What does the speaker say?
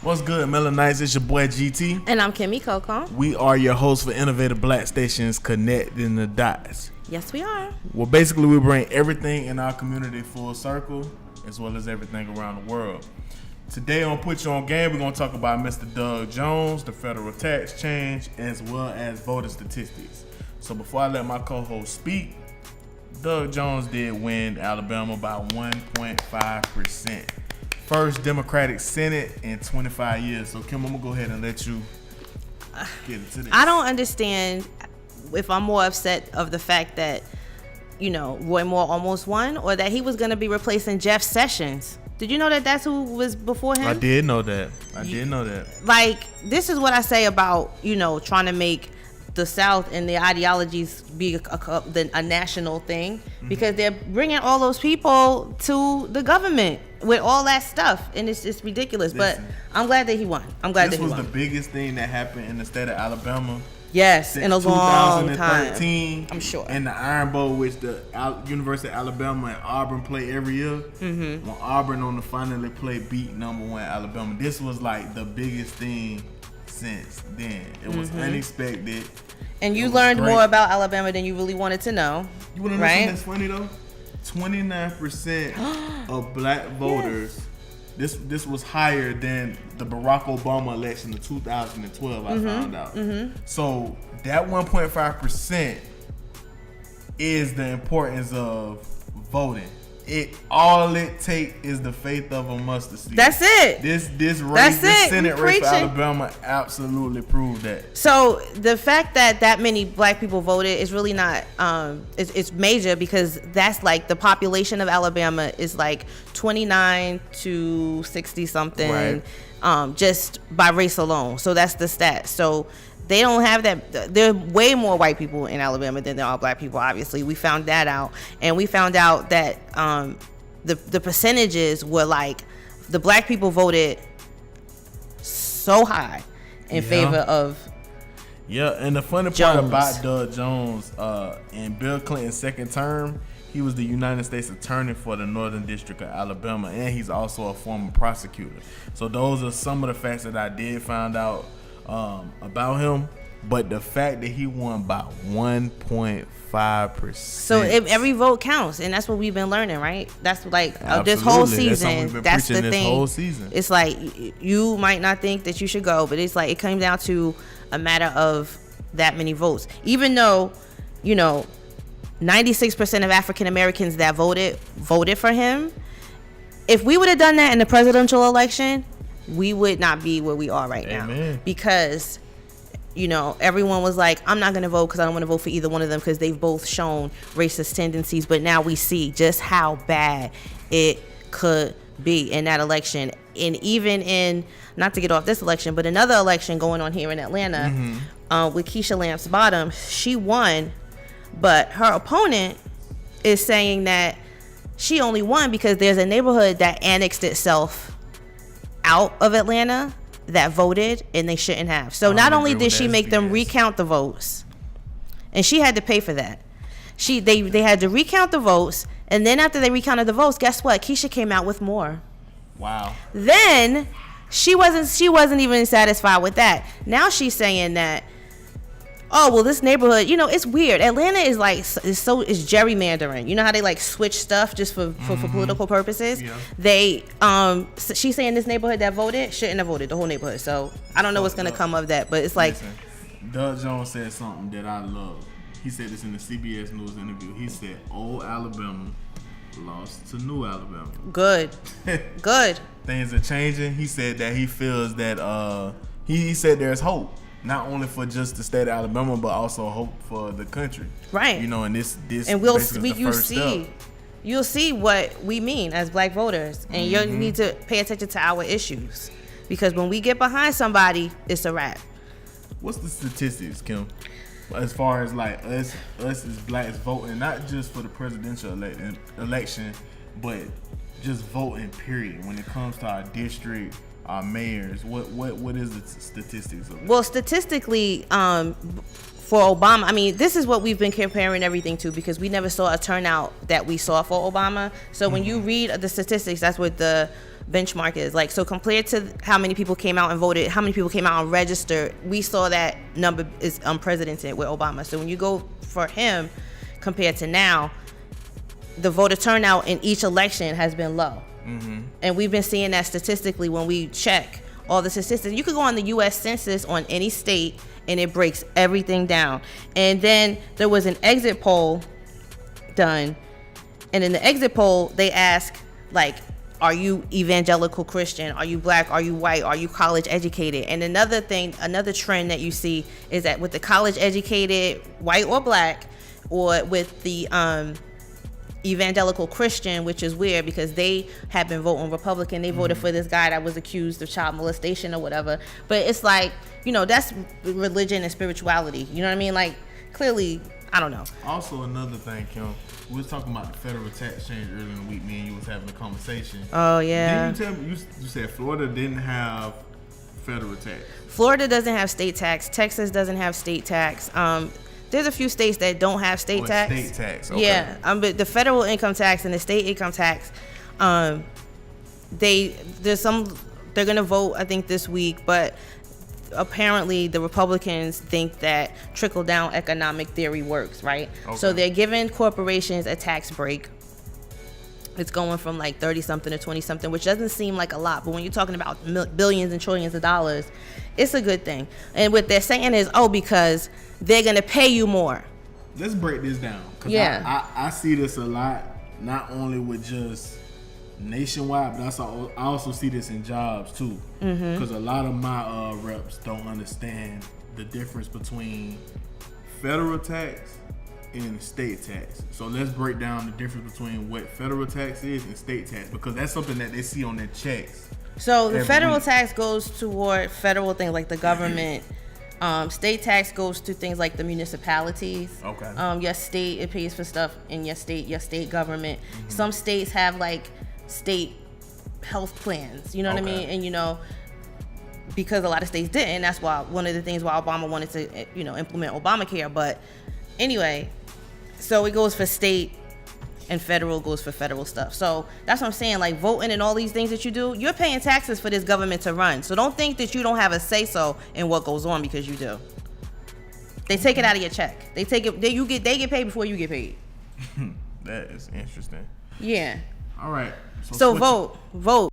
What's good, Melanites? It's your boy GT. And I'm Kymmy Cocoa. We are your hosts for Innovative Black Stations Connecting the Dots. Yes, we are. Well, basically, we bring everything in our community full circle, as well as everything around the world. Today on Put You On Game, we're going to talk about Mr. Doug Jones, the federal tax change, as well as voter statistics. So before I let my co-host speak, Doug Jones did win Alabama by 1.5%. First Democratic Senate in 25 years. So, Kim, I'm going to go ahead and let you get into this. I don't understand if I'm more upset of the fact that, you know, Roy Moore almost won or that he was going to be replacing Jeff Sessions. Did you know that that's who was before him? I did know that. Like, this is what I say about, you know, trying to make the South and the ideologies be a national thing, because they're bringing all those people to the government with all that stuff, and it's ridiculous. Listen, but I'm glad that he won. This was the biggest thing that happened in the state of Alabama. Yes, in a long time. I'm sure. And the Iron Bowl, which the University of Alabama and Auburn play every year. Mm-hmm. When Auburn on the finally play beat number 1 Alabama. This was like the biggest thing since then. It was unexpected. And you learned more about Alabama than you really wanted to know. You want to know something that's funny though? 29% of black voters. Yes. This was higher than the Barack Obama election in 2012. I found out. So that 1.5% is the importance of voting. All it takes is the faith of a mustard seed. That's it. This Senate race for Alabama absolutely proved that. So the fact that many black people voted is really not it's major, because that's like the population of Alabama is like 29 to 60 something, right. Just by race alone. So that's the stat. So they don't have that. There are way more white people in Alabama than there are black people, obviously. We found that out. And we found out that the percentages were like, the black people voted so high in favor of and the funny part about Doug Jones, in Bill Clinton's second term, he was the United States Attorney for the Northern District of Alabama, and he's also a former prosecutor. So those are some of the facts that I did find out about him, but the fact that he won by 1.5%. So every vote counts, and that's what we've been learning, right? That's like this whole season. That's the thing. Whole season. It's like you might not think that you should go, but it's like it comes down to a matter of that many votes. Even though, you know, 96% of African Americans that voted for him. If we would have done that in the presidential election, we would not be where we are right now, because, you know, everyone was like, I'm not going to vote because I don't want to vote for either one of them because they've both shown racist tendencies. But now we see just how bad it could be in that election. And even in, not to get off this election, but another election going on here in Atlanta, with Keisha Lance Bottom, she won, but her opponent is saying that she only won because there's a neighborhood that annexed itself out of Atlanta that voted and they shouldn't have. So not only did she make them recount the votes, and she had to pay for that. They had to recount the votes, and then after they recounted the votes, guess what? Keisha came out with more. Wow. Then she wasn't even satisfied with that. Now she's saying that, oh, well, this neighborhood, you know, it's weird. Atlanta is like, it's gerrymandering. You know how they like switch stuff just for political purposes? Yeah. She's saying this neighborhood that voted shouldn't have voted, the whole neighborhood. So I don't know what's going to come of that, but it's like. Listen, Doug Jones said something that I love. He said this in the CBS News interview. He said, old Alabama lost to new Alabama. Good. Good. Things are changing. He said that he feels that, he said there's hope. Not only for just the state of Alabama, but also hope for the country. Right. You know, and this and you'll see what we mean as black voters, and you need to pay attention to our issues, because when we get behind somebody, it's a wrap. What's the statistics, Kim, as far as like us as blacks voting, not just for the presidential election, but just voting period when it comes to our district, our mayors? What is the statistics of it? Well, statistically, for Obama, I mean, this is what we've been comparing everything to, because we never saw a turnout that we saw for Obama. So when you read the statistics, that's what the benchmark is. Like, so compared to how many people came out and voted, how many people came out and registered, we saw that number is unprecedented with Obama. So when you go for him compared to now, the voter turnout in each election has been low. And we've been seeing that statistically when we check all the statistics. You could go on the U.S. Census on any state and it breaks everything down. And then there was an exit poll done, and in the exit poll they ask, like, are you evangelical Christian, are you black, are you white, are you college educated? And another trend that you see is that with the college educated, white or black, or with the evangelical Christian, which is weird because they have been voting Republican. They voted for this guy that was accused of child molestation or whatever. But it's like, you know, that's religion and spirituality. You know what I mean? Like, clearly, I don't know. Also, another thing, Kim, we was talking about the federal tax change earlier in the week. Me and you was having a conversation. Oh, yeah. Didn't you tell me, you said Florida didn't have federal tax? Florida doesn't have state tax. Texas doesn't have state tax. There's a few states that don't have state tax. State tax, okay. Yeah, but the federal income tax and the state income tax, they're gonna vote, I think, this week, but apparently the Republicans think that trickle down economic theory works, right? Okay. So they're giving corporations a tax break. It's going from like 30 something to 20 something, which doesn't seem like a lot, but when you're talking about billions and trillions of dollars, it's a good thing. And what they're saying is, because they're gonna pay you more. Let's break this down. Yeah, I see this a lot, not only with just nationwide, but I also see this in jobs too. Because a lot of my reps don't understand the difference between federal tax and state tax. So let's break down the difference between what federal tax is and state tax, because that's something that they see on their checks. So the federal tax goes toward federal things like the government. State tax goes to things like the municipalities. Okay. Your state, it pays for stuff in your state government. Some states have like state health plans. You know what I mean? And you know, because a lot of states didn't, that's why one of the things why Obama wanted to, you know, implement Obamacare. But anyway, so it goes for state and federal goes for federal stuff. So that's what I'm saying, like voting and all these things that you do, you're paying taxes for this government to run. So don't think that you don't have a say-so in what goes on, because you do. They take it out of your check. They take it, they get paid before you get paid. That is interesting. Yeah. All right. So vote.